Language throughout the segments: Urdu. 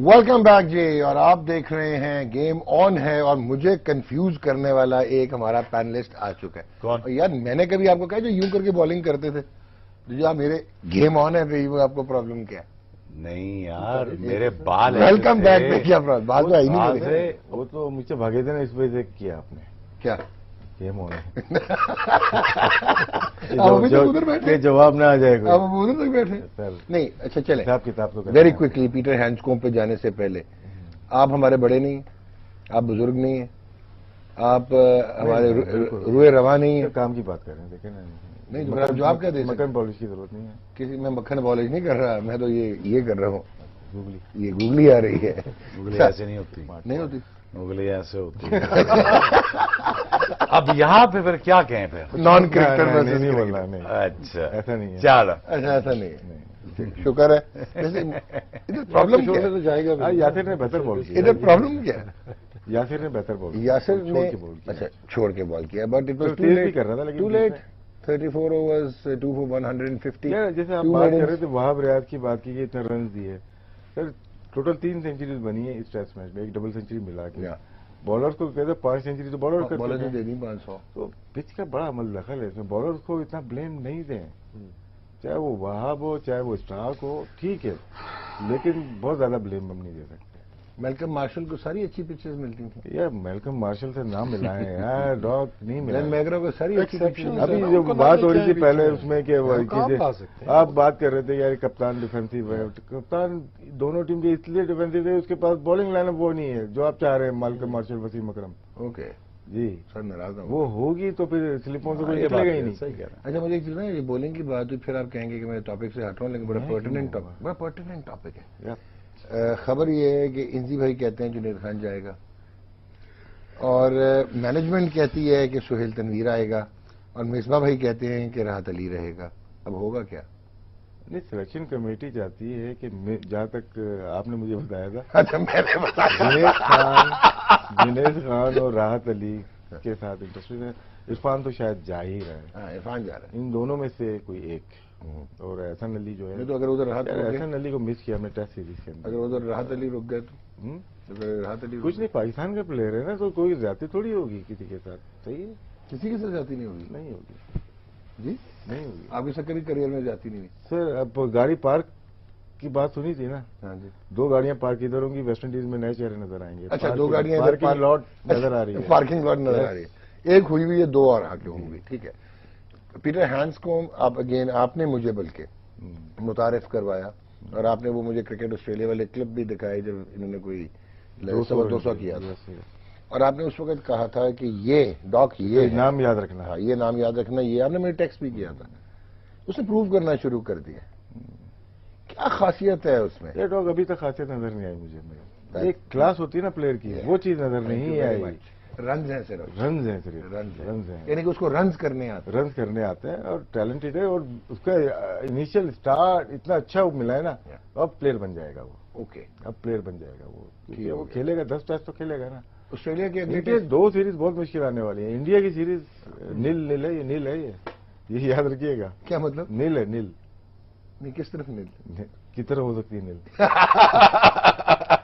ویلکم بیک جی، اور آپ دیکھ رہے ہیں گیم آن ہے، اور مجھے کنفیوز کرنے والا ایک ہمارا پینلسٹ آ چکا ہے. کون؟ یار میں نے کبھی آپ کو کہا جو یوں کر کے بالنگ کرتے تھے، جو آپ میرے گیم آن ہے تو آپ کو پرابلم کیا ہے؟ نہیں یار میرے بال ویلکم بیک میں کیا پرابلم؟ بات تو آئی نہیں میرے. وہ تو مجھ سے بھاگے تھے نا، اس وجہ سے کیا آپ نے کیا گیم ہونے ادھر بیٹھے جواب نہ آ جائے گا. آپ ادھر تک بیٹھے نہیں. اچھا چلیں حساب کتاب تو ویری کوئکلی پیٹر ہینڈسکوم پہ جانے سے پہلے، آپ ہمارے بڑے نہیں ہیں، آپ بزرگ نہیں ہیں، آپ ہمارے روئے رواں نہیں ہیں. کام کی بات کر رہے ہیں، دیکھیں نا. نہیں تو آپ جواب کیا دے سکتے؟ مکن پالش کی ضرورت نہیں ہے. کسی میں مکھن پالش نہیں کر رہا، میں تو یہ کر رہا ہوں. گوگلی یہ گوگلی آ رہی ہے. انگلی ایسے نہیں ہوتی، نہیں ہوتی انگلی ایسے ہوتی ہے. اب یہاں پہ پھر کیا کہیں پھر؟ نان کرکٹر میں نہیں بولنا. نہیں اچھا ایسا نہیں ہے. چلو اچھا ایسا نہیں ہے. شکر ہے. ادھر پرابلم کیا ہے؟ جائے گا. یاسر نے بہتر بال کیا. ادھر پرابلم کیا ہے؟ یاسر نے بہتر بال کیا. یاسر نے اچھا چھوڑ کے بال کیا، but it was too late. 34 overs 2 for 150. جیسے آپ بات کر رہے تھے وہاب ریاض کی بات کی کہ اتنے رنز دیے سر، ٹوٹل 3 سینچریز بنی ہے اس ٹیسٹ میچ میں، ایک ڈبل سینچری ملا کے. بالرز کو کہتے ہیں 5 سینچری تو بالر بالر دے دی 500. تو پچ کا بڑا عمل دخل ہے اس میں. بالرز کو اتنا بلیم نہیں دیں، چاہے وہ وہاب ہو چاہے وہ اسٹارک ہو، ٹھیک ہے، لیکن بہت زیادہ بلیم ہم نہیں دے سکتے. میلکم مارشل کو ساری اچھی پچز ملتی تھیں. یار میلکم مارشل سے نام ملا ہے یار، ڈاک نہیں ملا. گلین میگرا کو ساری اچھی پچز. ابھی جو بات ہو رہی تھی پہلے اس میں کہ آپ بات کر رہے تھے یار کپتان ڈیفینسو ہے. کپتان دونوں ٹیم کے اس لیے ڈیفینسو ہے، اس کے پاس بالنگ لائن اپ وہ نہیں ہے جو آپ چاہ رہے ہیں. میلکم مارشل، وسیم اکرم. اوکے جی سر ناراض ہوں. وہ ہوگی تو پھر سلپوں سے کوئی نکلے گا ہی نہیں. اچھا مجھے ایک چیز نا، یہ بولنگ کی بات ہوئی، پھر آپ کہیں گے کہ میں ٹاپک سے ہٹ رہا ہوں، لیکن بڑا پرٹیننٹ ٹاپک ہے. خبر یہ ہے کہ انزی بھائی کہتے ہیں جنید خان جائے گا، اور مینجمنٹ کہتی ہے کہ سہیل تنویر آئے گا، اور مصباح بھائی کہتے ہیں کہ راحت علی رہے گا. اب ہوگا کیا؟ نہیں، سلیکشن کمیٹی چاہتی ہے کہ جہاں تک آپ نے مجھے بتایا تھا، اچھا میں نے بتایا جنید خان اور راحت علی کے ساتھ انٹرسٹڈ ہے. عرفان تو شاید جا ہی رہا ہے. عرفان جا رہا ہے. ان دونوں میں سے کوئی ایک. اور احسن علی جو ہے، تو اگر ادھر احسن علی کو مس کیا ہم نے ٹیسٹ سیریز کے اندر. اگر ادھر راحت علی رک گئے تو راحت علی کچھ نہیں، پاکستان کا پلیئر ہے نا، تو کوئی زیادتی تھوڑی ہوگی کسی کے ساتھ. صحیح ہے، کسی کے ساتھ جاتی نہیں ہوگی. نہیں ہوگی جی نہیں ہوگی. آپ کی سکری کریئر میں جاتی نہیں ہوئی سر. اب گاڑی پارک کی بات سنی تھی نا. ہاں جی. 2 گاڑیاں پارک ادھر ہوں گی، ویسٹ انڈیز میں نئے چہرے نظر آئیں گے. اچھا 2 گاڑیاں پارکنگ لاٹ نظر آ رہی ہے. پارکنگ لاٹ نظر آ رہی ہے. ایک ہوئی ہوئی ہے، 2 اور آگے ہوں گی. ٹھیک ہے. پیٹر ہینڈسکوم آپ نے مجھے بلکہ متعارف کروایا، اور آپ نے وہ مجھے کرکٹ آسٹریلیا والے کلپ بھی دکھائے جب انہوں نے کوئی 200 کیا تھا، اور آپ نے اس وقت کہا تھا کہ یہ ڈاک یہ نام یاد رکھنا. ہاں یہ نام یاد رکھنا. یہ آپ نے مجھے ٹیکسٹ بھی کیا تھا. اس نے پروو کرنا شروع کر دیا. کیا خاصیت ہے اس میں؟ یہ ڈاگ ابھی تک خاصیت نظر نہیں آئی مجھے. ایک کلاس ہوتی ہے نا پلیئر کی، وہ چیز نظر نہیں آئی. رنز ہیں صرف، رنز ہیں صرف، رنز ہیں، یعنی کہ اس کو رنز کرنے آتے ہیں اور ٹیلنٹڈ ہے. اور اس کا انیشیل اسٹارٹ اتنا اچھا ملا ہے نا، اب پلیئر بن جائے گا وہ. اوکے اب پلیئر بن جائے گا وہ کھیلے گا. 10 ٹیسٹ تو کھیلے گا نا. آسٹریلیا کے ان کے 2 سیریز بہت مشکل آنے والی ہیں. انڈیا کی سیریز نیل ہے، یہ نیل ہے، یہ یاد رکھیے گا. کیا مطلب؟ نیل ہے، نیل. نہیں کس طرف نیل کی طرح ہو سکتی ہے نیل.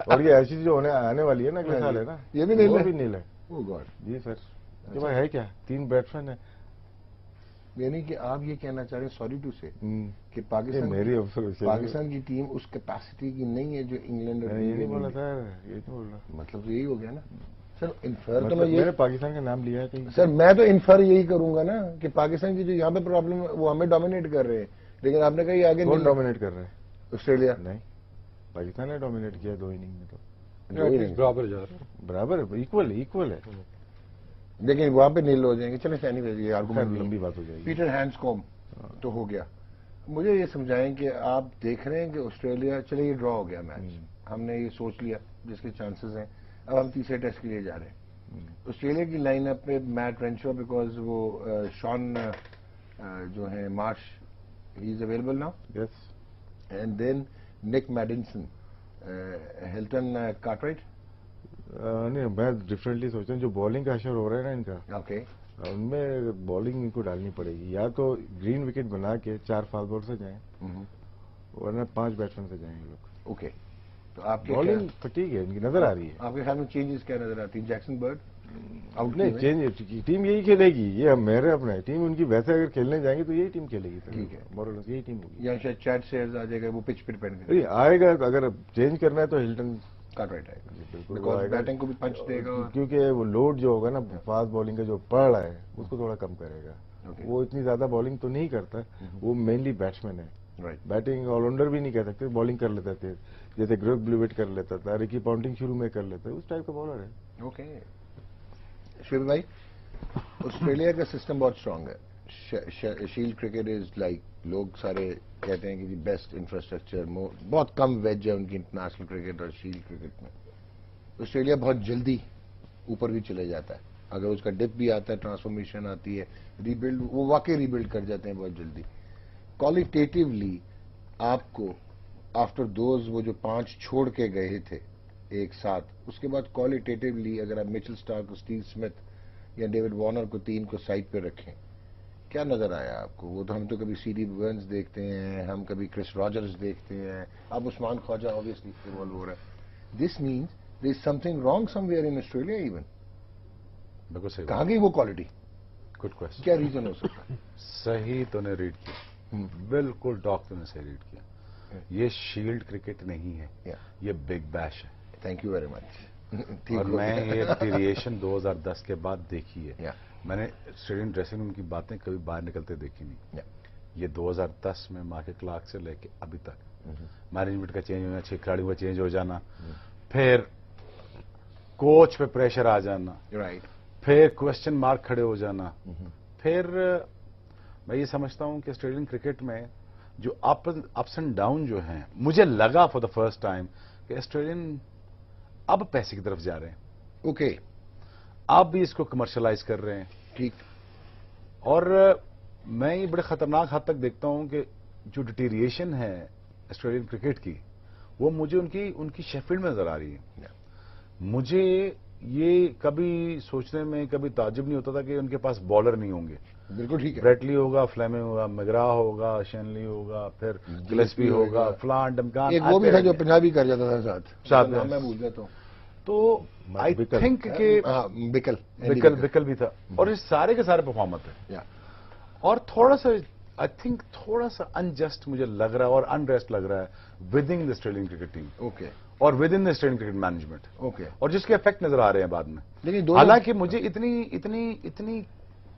اور یہ ایسی جو آنے والی ہے نا، اگلے سال ہے نا، یہ بھی نیل ہے. بھی نیل ہے. او گاڈ. جی سر. بھائی ہے کیا، 3 بیٹسمین ہیں. یعنی کہ آپ یہ کہنا چاہ رہے ہیں، سوری ٹو سے، کہ پاکستان کی ٹیم اس کیپیسٹی کی نہیں ہے جو انگلینڈ. یہ نہیں بولا سر، یہ نہیں بول رہا. مطلب یہی ہو گیا نا سر. انفر تو میں نے پاکستان کا نام لیا ہے سر. میں تو انفر یہی کروں گا نا کہ پاکستان کی جو یہاں پہ پرابلم ہے وہ ہمیں ڈومینیٹ کر رہے ہیں، لیکن آپ نے کہا یہ آگے کون ڈومینیٹ کر رہے ہیں؟ آسٹریلیا. نہیں، پاکستان نے ڈومینیٹ کیا 2 اننگ میں. تو برابر جا رہا ہے، برابر ایکول ہے. لیکن وہاں پہ نیل ہو جائیں گے. چلیں سینی یہ آرگومنٹ لمبی بات ہو جائے گی. پیٹر ہینڈسکوم تو ہو گیا. مجھے یہ سمجھائیں کہ آپ دیکھ رہے ہیں کہ آسٹریلیا، چلے یہ ڈرا ہو گیا میچ، ہم نے یہ سوچ لیا جس کے چانسز ہیں. اب ہم تیسرے ٹیسٹ کے لیے جا رہے ہیں. آسٹریلیا کی لائن اپ پہ میٹ رینشو، بیکاز وہ شان جو ہیں Marsh, he is available now. Yes. And then Nic Maddinson, Hilton کارٹرائٹ. نہیں، میں ڈفرینٹلی سوچتا ہوں. جو بالنگ کا اشر ہو رہا ہے نا ان کا، اوکے، ان میں بالنگ ان کو ڈالنی پڑے گی. یا تو گرین وکٹ بنا کے 4 فال بال سے جائیں، ورنہ 5 بیٹسمین سے جائیں گے لوگ. اوکے. تو تو آپ کے بالنگ فٹیگ ہے ان کی نظر آ رہی ہے. آپ کے خیال میں چینجز کیا نظر آتی ہیں؟ جیکسن برڈ آؤٹ نہیں چینج ٹیم یہی کھیلے گی, یہ میرے اپنا ٹیم ان کی ویسے اگر کھیلنے جائیں گے تو یہی ٹیم کھیلے گی. ٹھیک ہے, مورلس یہی ٹیم ہوگی. یا شاید چیٹ سیئرز آ جائے گا, وہ پچ پہ ڈپینڈ کرے گا. آئے گا اگر چینج کرنا ہے تو ہلٹن کٹ رائٹ آئے گا, بالکل بیٹنگ کو بھی پنچ دے گا, کیونکہ وہ لوڈ جو ہوگا نا فاسٹ بالنگ کا جو پڑ رہا ہے اس کو تھوڑا کم کرے گا. وہ اتنی زیادہ بالنگ تو نہیں کرتا, وہ مینلی بیٹسمین ہے. بیٹنگ آل راؤنڈر بھی نہیں کہہ سکتے, بالنگ کر لیتے تھے جیسے گریگ بلیوٹ کر لیتا تھا, ریکی پونٹنگ شروع میں کر لیتا ہے, اس ٹائپ کا بالر ہے. اوکے شعیب بھائی, آسٹریلیا کا سسٹم بہت اسٹرانگ ہے. شیلڈ کرکٹ از لائک, لوگ سارے کہتے ہیں کہ جی بیسٹ انفراسٹرکچر, بہت کم ویج ہے ان کی انٹرنیشنل کرکٹ اور شیلڈ کرکٹ میں. آسٹریلیا بہت جلدی اوپر بھی چلے جاتا ہے, اگر اس کا ڈپ بھی آتا ہے, ٹرانسفارمیشن آتی ہے, ریبلڈ, وہ واقعی ریبلڈ کر جاتے ہیں بہت جلدی. کوالیٹیٹیولی آپ کو آفٹر دوز وہ جو 5 چھوڑ کے گئے تھے ایک ساتھ, اس کے بعد کوالیٹیٹیولی اگر آپ مچل اسٹارک, اسٹیو اسمتھ یا ڈیوڈ وارنر کو 3 کو سائڈ پہ رکھیں, کیا نظر آیا آپ کو؟ وہ تو ہم تو کبھی سی ڈی برنز دیکھتے ہیں, ہم کبھی کرس راجرز دیکھتے ہیں, اب عثمان خواجہ آبویسلی انوالو ہو رہا ہے. This means there is some thing wrong some where in Australia even. بالکل صحیح, کہاں گئی وہ کوالٹی؟ Good question. کیا ریزن ہو سکتا ہے؟ صحیح تو نے ریڈ کیا, بالکل ڈاکٹر نے صحیح ریڈ کیا. یہ شیلڈ کرکٹ نہیں ہے, یہ بگ بیش ہے. Thank you very much. اور میں یہ ڈیریشن 2010 کے بعد دیکھی ہے. میں نے اسٹیڈیم ڈریسنگ روم کی باتیں کبھی باہر نکلتے دیکھی نہیں. یہ 2010 میں مارکیٹ کلارک سے لے کے ابھی تک مینجمنٹ کا چینج ہونا, 6 کھلاڑیوں کا چینج ہو جانا, پھر کوچ پہ پریشر آ جانا, پھر کوشچن مارک کھڑے ہو جانا, پھر میں یہ سمجھتا ہوں کہ آسٹریلین کرکٹ میں جو اپس اینڈ ڈاؤن جو ہیں, مجھے لگا فار دا فرسٹ ٹائم کہ آسٹریلین اب پیسے کی طرف جا رہے ہیں. اوکے, آپ بھی اس کو کمرشلائز کر رہے ہیں. ٹھیک. اور میں یہ بڑے خطرناک حد تک دیکھتا ہوں کہ جو ڈیٹیریشن ہے آسٹریلین کرکٹ کی, وہ مجھے ان کی شیفیلڈ میں نظر آ رہی ہے. مجھے یہ کبھی سوچنے میں کبھی تعجب نہیں ہوتا تھا کہ ان کے پاس بالر نہیں ہوں گے. بالکل ٹھیک ہے. بریٹلی ہوگا, فلیمنگ ہوگا, مگرا ہوگا, شینلی ہوگا, پھر گلسپی ہوگا, فلان ڈمکان, ایک وہ بھی تھا جو پنجابی کر جاتا تھا ساتھ میں بھول جاتا ہوں. تو آئی تھنک کہ بکل بھی تھا, اور یہ سارے کے سارے پرفارمر تھے. اور تھوڑا سا آئی تھنک تھوڑا سا انجسٹ مجھے لگ رہا ہے اور انریسٹ لگ رہا ہے within the Australian cricket team. Okay. اور within the Australian cricket management. Okay. اور جس کے افیکٹ نظر آ رہے ہیں بعد میں. لیکن حالانکہ مجھے اتنی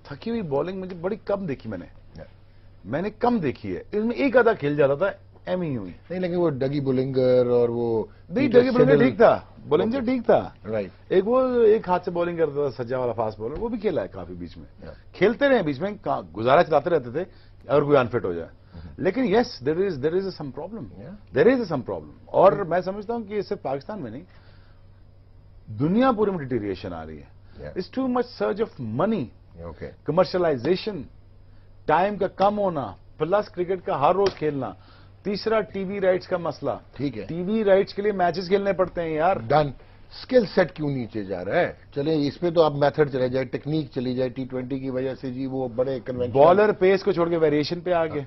تھکی ہوئی بالنگ مجھے بڑی کم دیکھی, میں نے کم دیکھی ہے. اس میں ایک آدھا کھیل جاتا تھا ایم ہی ہوئی نہیں, لیکن وہ ڈگی بولنگر اور وہ نہیں, ڈگی بولنگر ٹھیک تھا, بولنگر ٹھیک تھا. رائٹ. ایک وہ ایک ہاتھ سے بالنگ کرتا تھا سجا والا فاسٹ بالر, وہ بھی کھیلا ہے کافی بیچ میں, کھیلتے رہے بیچ میں, گزارا چلاتے رہتے تھے اگر کوئی انفٹ ہو جائے. لیکن یس دیر از سم پرابلم. اور میں سمجھتا ہوں کہ یہ صرف پاکستان میں نہیں, دنیا پورے میں ڈیٹیریشن آ رہی ہے. It's too much surge of money, commercialisation, time کا کم ہونا, پلس کرکٹ کا ہر روز کھیلنا. تیسرا ٹی وی رائٹس کا مسئلہ. ٹھیک ہے, ٹی وی رائٹس کے لیے میچز کھیلنے پڑتے ہیں یار. ڈن. اسکل سیٹ کیوں نیچے جا رہا ہے؟ چلیں اس پہ تو آپ میتھڈ چلے جائے, ٹیکنیک چلی جائے. T20 کی وجہ سے جی وہ بڑے کنونشن, بالر پیس کو چھوڑ کے ویریشن پہ آ گئے,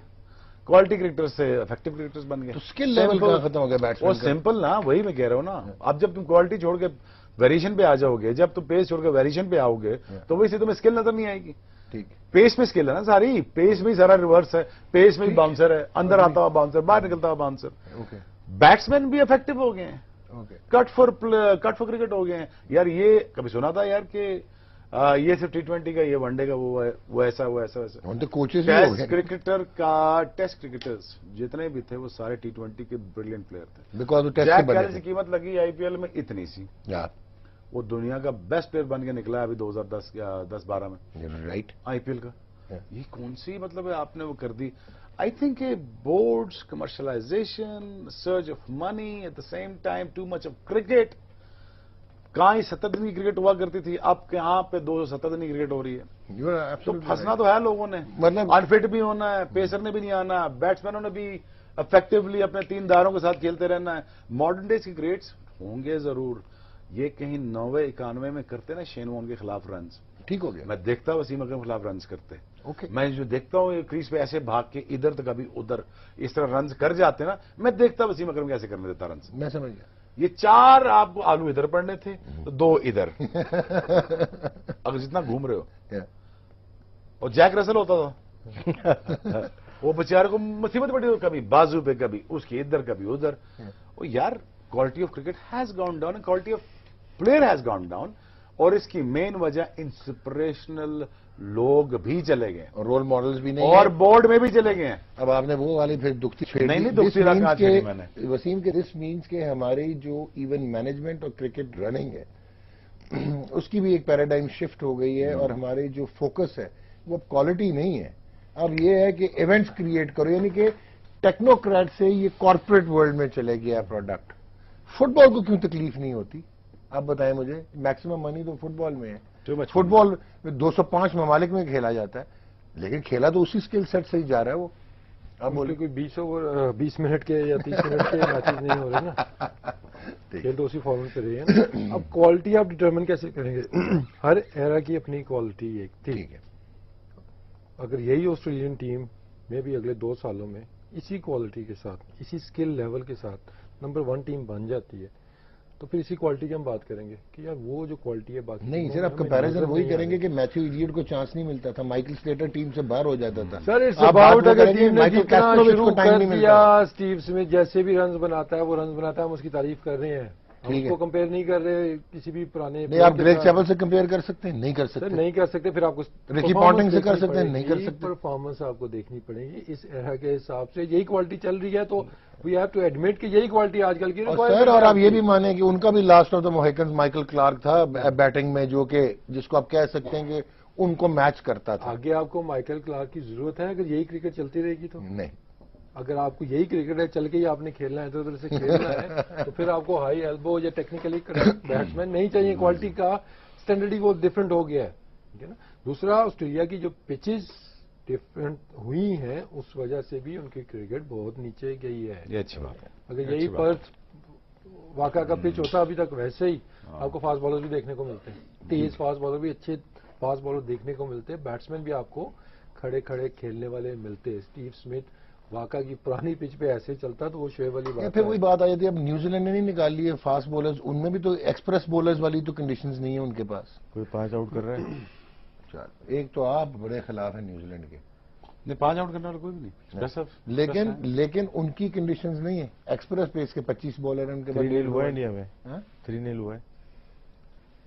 کوالٹی کرکٹر سے افیکٹو کرکٹرز بن گئے. اسکل لیول کہاں ختم ہو گیا بیٹسمین؟ وہ سمپل نا, وہی میں کہہ رہا ہوں نا. اب جب تم کوالٹی چھوڑ کے ویریشن پہ آ جاؤ گے, جب تم پیس چھوڑ کے ویریشن پہ آؤ گے, تو وہی سے تمہیں اسکل نظر نہیں آئے گی. ٹھیک. پیس میں اسکل ہے نا ساری, پیس میں سارا ریورس ہے, پیس میں باؤنسر ہے, اندر آتا ہوا باؤنسر, باہر نکلتا ہوا باؤنسر. بیٹسمین بھی افیکٹو ہو گئے ہیں, کٹ فار کرکٹ ہو گئے ہیں. یار یہ کبھی سنا تھا یار کہ یہ صرف T20 کا, یہ ون ڈے کا, وہ ایسا ٹیسٹ کرکٹر کا, ٹیسٹ کرکٹرز جتنے بھی تھے وہ سارے T20 کے بریلینٹ پلیئر تھے. جیک کیلس کی قیمت لگی IPL میں اتنی سی, وہ دنیا کا بیسٹ پلیئر بن کے نکلا ابھی 2010 یا 10-12 میں. رائٹ. IPL کا یہ کون سی مطلب ہے آپ نے وہ کر دی. I think boards, commercialization, surge of money, at the same time too much of cricket. کہاں ہی 70 دن کی کرکٹ ہوا کرتی تھی, اب کہاں پہ 270 دن کی کرکٹ ہو رہی ہے. تو پھنسنا تو ہے لوگوں نے, مطلب انفٹ بھی ہونا ہے, پیسر نے بھی نہیں آنا, بیٹسمینوں نے بھی افیکٹولی اپنے 3 داروں کے ساتھ کھیلتے رہنا ہے. ماڈرن ڈیز کی گریٹس ہوں گے ضرور, یہ کہیں 90-91 میں کرتے نا شین وارن کے خلاف رنز, ٹھیک ہو گیا. میں دیکھتا وسیم اکرم کے خلاف رنز کرتے. میں جو دیکھتا ہوں کریز پہ ایسے بھاگ کے ادھر تو کبھی ادھر اس طرح رنز کر جاتے نا, میں دیکھتا وسیم اکرم کیسے کرنے دیتا رنز. میں سمجھ گیا. یہ 4 آپ کو آلو ادھر پڑنے تھے تو 2 ادھر، اگر جتنا گھوم رہے ہو. اور جیک رسل ہوتا تھا وہ بیچارے کو مصیبت پڑی، کبھی بازو پہ، کبھی اس کے ادھر، کبھی ادھر. اور یار quality of cricket has gone down, quality of player has gone down. اور اس کی مین وجہ انسپریشنل لوگ بھی چلے گئے، اور رول ماڈلز بھی نہیں، اور بورڈ میں بھی چلے گئے ہیں. اب آپ نے وہ والی پھر دکھتی چھیڑ نہیں دکھتی رکھ کہاں چھیڑی میں نے. وسیم کے دس مینس کے ہماری جو ایون مینجمنٹ اور کرکٹ رننگ ہے اس کی بھی ایک پیراڈائم شفٹ ہو گئی ہے، اور ہماری جو فوکس ہے وہ اب کوالٹی نہیں ہے، اب یہ ہے کہ ایونٹس کریٹ کرو. یعنی کہ ٹیکنوکریٹ سے یہ کارپوریٹ ورلڈ میں چلے گیا پروڈکٹ. فٹ بال کو کیوں تکلیف نہیں ہوتی آپ بتائیں مجھے؟ میکسیمم منی تو فٹ بال میں ہے. فٹ بال 205 ممالک میں کھیلا جاتا ہے، لیکن کھیلا تو اسی اسکل سیٹ سے ہی جا رہا ہے وہ. اب بولے کوئی 20 منٹ کے یا 30 منٹ کے میچز نہیں ہو رہے نا، کھیل تو اسی فارمیٹ پہ رہی ہے نا. اب کوالٹی آپ ڈٹرمن کیسے کریں گے؟ ہر ایرا کی اپنی کوالٹی ایک تھی. اگر یہی آسٹریلین ٹیم میں بھی اگلے 2 سالوں میں اسی کوالٹی کے ساتھ، اسی اسکل لیول کے ساتھ نمبر 1 ٹیم بن جاتی ہے، تو پھر اسی کوالٹی کی ہم بات کریں گے کہ یار وہ جو کوالٹی ہے باقی نہیں سر. آپ کمپیریزن وہی کریں گے کہ میتھیو ایلیٹ کو چانس نہیں ملتا تھا، مائیکل سلیٹر ٹیم سے باہر ہو جاتا تھا. سر اٹس اباؤٹ اگر ٹیم نے جتنا شروع کر دیا، اسٹیو اسمتھ جیسے بھی رنز بناتا ہے وہ رنز بناتا ہے، ہم اس کی تعریف کر رہے ہیں، اس کو کمپیئر نہیں کر رہے کسی بھی پرانے. نہیں آپ گریگ چیپل سے کمپیئر کر سکتے ہیں؟ نہیں کر سکتے. نہیں کر سکتے. پھر آپ کو رکی پونٹنگ سے کر سکتے ہیں؟ نہیں کر سکتے. پرفارمنس آپ کو دیکھنی پڑے گی اس ایرا کے حساب سے. یہی کوالٹی چل رہی ہے تو وی ہیو ٹو ایڈمٹ کہ یہی کوالٹی آج کل کی سر. اور آپ یہ بھی مانیں کہ ان کا بھی last of the Mohicans Michael Clarke تھا بیٹنگ میں، جو کہ جس کو آپ کہہ سکتے ہیں کہ ان کو میچ کرتا تھا. آگے آپ کو مائیکل کلارک کی ضرورت ہے اگر یہی کرکٹ چلتی رہے گی تو؟ نہیں. اگر آپ کو یہی کرکٹ ہے چل کے ہی آپ نے کھیلنا ہے، ادھر ادھر سے کھیلنا ہے، تو پھر آپ کو ہائی ایلبو یا ٹیکنیکلی بیٹسمین نہیں چاہیے. کوالٹی کا اسٹینڈرڈ ہی وہ ڈفرنٹ ہو گیا ہے، ٹھیک ہے نا. دوسرا آسٹریلیا کی جو پچز ڈفرنٹ ہوئی ہیں اس وجہ سے بھی ان کی کرکٹ بہت نیچے گئی ہے. یہ اچھی بات ہے. اگر یہی پرتھ واقعہ کا پچ ہوتا ابھی تک ویسے ہی آپ کو فاسٹ بالر بھی دیکھنے کو ملتے ہیں، تیز فاسٹ بالر بھی، اچھے فاسٹ بالر دیکھنے کو ملتے ہیں، بیٹسمین بھی آپ کو کھڑے کھڑے کھیلنے والے ملتے ہیں. اسٹیو اسمتھ واقعہ کی پرانی پچ پہ ایسے چلتا تو وہ شعیب والی بات. پھر وہی بات آ جاتی ہے. اب نیوزی لینڈ نے نہیں نکال لی ہے فاسٹ بولرز، ان میں بھی تو ایکسپریس بولرز والی تو کنڈیشنز نہیں ہیں ان کے پاس. کوئی 5 آؤٹ کر رہا ہے. ایک تو آپ بڑے خلاف ہیں نیوزی لینڈ کے. نہیں 5 آؤٹ کرنے والا کوئی بھی نہیں، لیکن ان کی کنڈیشنز نہیں ہیں. ایکسپریس پیس کے 25 بالر ہیں ان کے پاس. 3-0 ہوا ہے انڈیا میں. 3-0 ہوا ہے.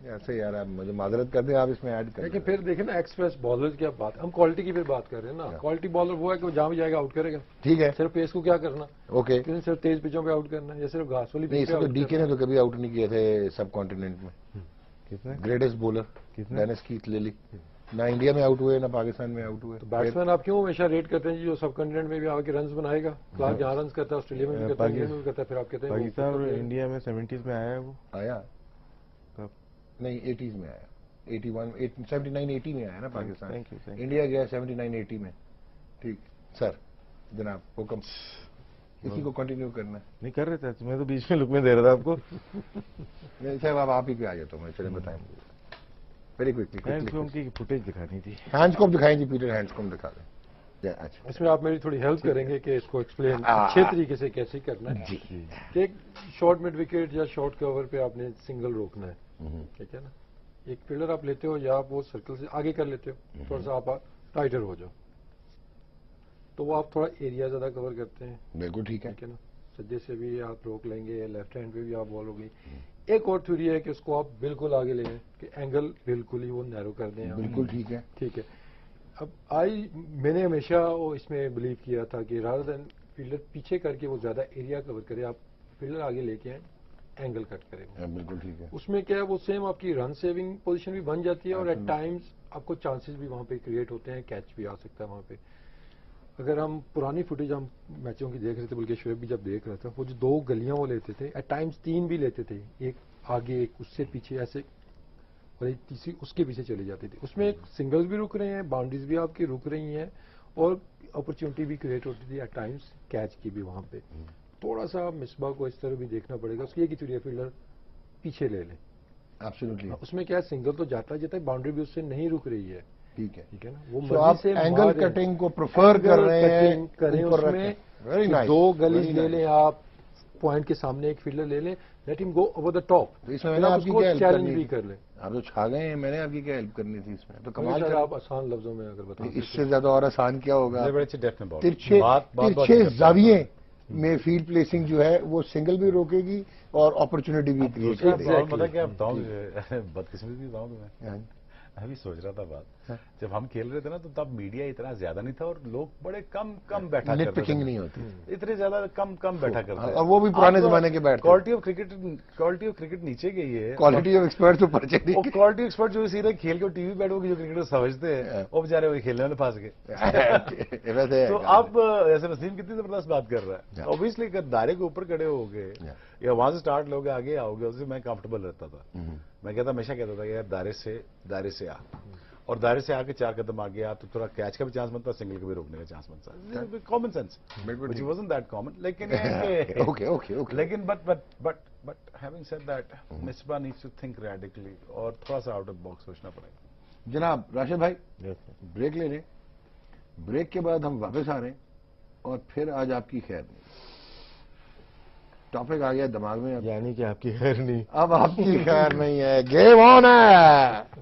ایسے یار آپ مجھے معذرت کر دیں، آپ اس میں ایڈ کریں. لیکن پھر دیکھیں نا ایکسپریس بالر کی اب بات، ہم کوالٹی کی پھر بات کر رہے ہیں نا. کوالٹی بالر وہ ہے کہ وہ جہاں بھی جائے گا آؤٹ کرے گا. ٹھیک ہے. صرف پیس کو کیا کرنا؟ اوکے. صرف تیز پچوں پہ آؤٹ کرنا ہے یا صرف گھاس والی پچ پہ؟ ڈی کے نے تو کبھی آؤٹ نہیں کیے تھے سب کانٹیننٹ میں. کتنے greatest bowler Dennis Keith Lillee, نہ انڈیا میں آؤٹ ہوئے نہ پاکستان میں آؤٹ ہوئے. بیٹسمین آپ کیوں ہمیشہ ریٹ کرتے ہیں جو سب کنٹیننٹ میں بھی آ کے رنز بنائے گا؟ کلارک جہاں رنز کرتا ہے آسٹریلیا میں بھی کرتا ہے، انگلینڈ میں بھی کرتا ہے، پھر آپ کہتے ہیں پاکستان اور انڈیا میں 70s میں آیا ہے. وہ آیا نہیں 80s میں آیا، 79-80 میں آیا نا پاکستان. انڈیا گیا 79-80 میں. ٹھیک سر جناب حکم، اسی کو کنٹینیو کرنا ہے. نہیں کر رہے تھے، میں تو بیچ میں لک میں دے رہا تھا آپ کو. صاحب آپ ہی پہ آ جاتا ہوں میں. چلے بتائیں ویری کوئکلی کی فوٹیج دکھانی تھی. ہینڈز کوم دکھائیں جی پیٹر، ہینڈز کوم دکھا دیں. اچھا اس میں آپ میری تھوڑی ہیلپ کریں گے کہ اس کو ایکسپلین اچھے طریقے سے کیسے کرنا ہے. جی کہ ایک شارٹ مڈ وکٹ یا شارٹ کور پہ آپ نے سنگل روکنا ہے، ٹھیک ہے نا. ایک فیلڈر آپ لیتے ہو یا آپ وہ سرکل سے آگے کر لیتے ہو، تھوڑا سا آپ ٹائٹر ہو جاؤ تو وہ آپ تھوڑا ایریا زیادہ کور کرتے ہیں. بالکل ٹھیک ہے نا. سجے سے بھی آپ روک لیں گے، لیفٹ ہینڈ پہ بھی آپ بال ہوگی. ایک اور تھیوری ہے کہ اس کو آپ بالکل آگے لے لیں کہ اینگل بالکل ہی وہ نیرو کر دیں. بالکل ٹھیک ہے. ٹھیک ہے. اب میں نے ہمیشہ اس میں بلیو کیا تھا کہ رادر دین فیلڈر پیچھے کر کے وہ زیادہ ایریا کور کرے، آپ فیلڈر آگے لے کے آئیں، اینگل کٹ کریں. بالکل ٹھیک ہے. اس میں کیا ہے وہ سیم آپ کی رن سیونگ پوزیشن بھی بن جاتی ہے اور ایٹ ٹائمز آپ کو چانسز بھی وہاں پہ کریٹ ہوتے ہیں، کیچ بھی آ سکتا ہے وہاں پہ. اگر ہم پرانی فوٹیج ہم میچوں کی دیکھ رہے تھے، بلکہ شعیب بھی جب دیکھ رہا تھا، وہ جو 2 گلیاں وہ لیتے تھے، ایٹ ٹائمز 3 بھی لیتے تھے، ایک آگے ایک اس سے پیچھے ایسے، اور ایک تیسری اس کے پیچھے چلی جاتی تھی. اس میں سنگلز بھی رک رہے ہیں، باؤنڈریز بھی آپ کی رک رہی ہیں، اور اپرچونٹی بھی کریٹ ہوتی تھی ایٹ ٹائمز کیچ کی بھی. وہاں پہ تھوڑا سا مصباح کو اس طرح بھی دیکھنا پڑے گا. اس کی ایک ہی چڑیا فیلڈر پیچھے لے لیں. ایبسولوٹلی. اس میں کیا ہے سنگل تو جاتا ہے باؤنڈری بھی اس سے نہیں رک رہی ہے. ٹھیک ہے. ٹھیک ہے نا. وہ آپ اینگل کٹنگ کو پریفر کر رہے ہیں کریں، اس میں 2 گلیز لے لیں آپ پوائنٹ کے سامنے ایک فیلڈر لے لیں, لیٹ ہم گو اوور دا ٹاپ, تو اس میں میں نے آپ کی کیا ہیلپ چیلنج کرنی بھی تھی؟ کر لیں. آپ تو چھا گئے ہیں, میں نے آپ کی کیا ہیلپ کرنی تھی اس میں؟ تو کمال سر کر آپ آسان لفظوں میں اگر بتائیں. اس سے زیادہ اور آسان کیا ہوگا؟ بڑے اچھے ڈیفٹ میں بال ترچھے زاویے میں فیلڈ پلیسنگ جو ہے وہ سنگل بھی روکے گی اور اپرچونٹی بھی کریٹ کرے گی. پتا کیا بتاؤں, بدقسمتی بتاؤں تمہیں, ابھی سوچ رہا تھا بات, جب ہم کھیل رہے تھے نا تو تب میڈیا اتنا زیادہ نہیں تھا اور لوگ بڑے کم بیٹھا نیٹ کرتے پکنگ تھے, نہیں ہوتی, اتنے زیادہ کم بیٹھا کرتے, اور وہ بھی پرانے زمانے کے بیٹھ. کوالٹی آف کرکٹ نیچے گئی ہے, کوالٹی آف ایکسپرٹ تو پرچے نہیں. کوالٹی ایکسپرٹ جو سیدھے کھیل کے ٹی وی بیٹھو گے جو کرکٹر سمجھتے ہیں وہ بےچارے وہی کھیلنے والے پھنس گئے. تو اب ایسے وسیم کتنی زبردست بات کر رہا ہے, اوبیسلی اگر دائرے کے اوپر کھڑے ہو گئے یا وہاں سے اسٹارٹ لوگ آگے آؤ گے, اس سے میں کمفرٹیبل رہتا تھا. میں کہتا ہمیشہ کہتا تھا کہ یار دائرے سے آ, اور دائرے سے آ کے 4 قدم آگے آ تو تھوڑا کیچ کا بھی چانس بنتا, سنگل کا بھی روکنے کا چانس بنتا, common sense which wasn't that common. لیکن but having said that, Misbah needs to think radically اور تھوڑا سا آؤٹ آف باکس سوچنا پڑے گا. جناب راشد بھائی بریک لے لیں, بریک کے بعد ہم واپس آ رہے ہیں اور پھر آج آپ کی خیر نہیں, ٹاپک آ گیا دماغ میں, یعنی کہ آپ کی خیر نہیں, اب آپ کی خیر نہیں ہے, گیم آن ہے.